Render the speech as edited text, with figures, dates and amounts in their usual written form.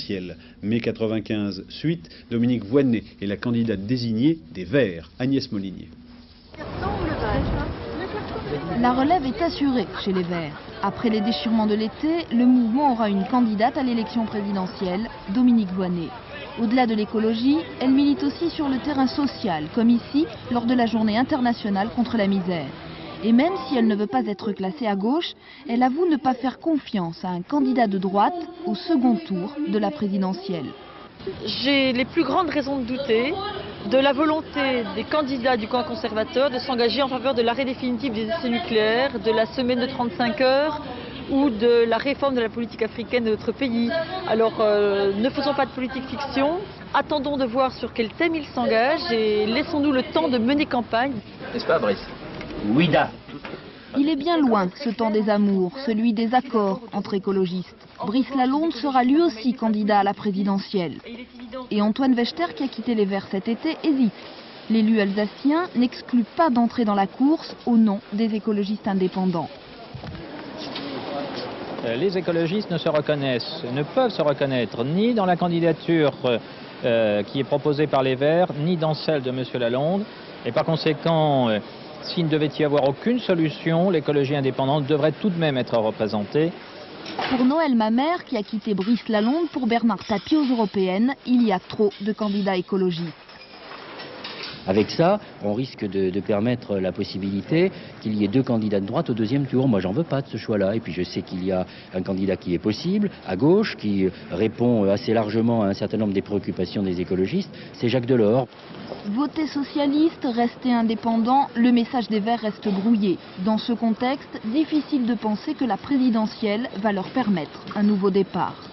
présidentielle. Mai 95, suite, Dominique Voynet est la candidate désignée des Verts, Agnès Molinier. La relève est assurée chez les Verts. Après les déchirements de l'été, le mouvement aura une candidate à l'élection présidentielle, Dominique Voynet. Au-delà de l'écologie, elle milite aussi sur le terrain social, comme ici, lors de la journée internationale contre la misère. Et même si elle ne veut pas être classée à gauche, elle avoue ne pas faire confiance à un candidat de droite au second tour de la présidentielle. J'ai les plus grandes raisons de douter de la volonté des candidats du camp conservateur de s'engager en faveur de l'arrêt définitif des essais nucléaires, de la semaine de 35 heures ou de la réforme de la politique africaine de notre pays. Alors ne faisons pas de politique fiction, attendons de voir sur quel thème ils s'engagent et laissons-nous le temps de mener campagne. N'est-ce pas, Brice? Oui, da. Il est bien loin ce temps des amours, celui des accords entre écologistes. Brice Lalonde sera lui aussi candidat à la présidentielle. Et Antoine Wechter, qui a quitté les Verts cet été, hésite. L'élu alsacien n'exclut pas d'entrer dans la course au nom des écologistes indépendants. Les écologistes ne peuvent se reconnaître ni dans la candidature qui est proposée par les Verts, ni dans celle de M. Lalonde. Et par conséquent, s'il ne devait y avoir aucune solution, l'écologie indépendante devrait tout de même être représentée. Pour Noël Mamère, qui a quitté Brice Lalonde pour Bernard Tapie aux européennes, il y a trop de candidats écologistes. Avec ça, on risque de permettre la possibilité qu'il y ait deux candidats de droite au deuxième tour. Moi, j'en veux pas de ce choix-là. Et puis, je sais qu'il y a un candidat qui est possible, à gauche, qui répond assez largement à un certain nombre des préoccupations des écologistes. C'est Jacques Delors. Voter socialiste, rester indépendant, le message des Verts reste brouillé. Dans ce contexte, difficile de penser que la présidentielle va leur permettre un nouveau départ.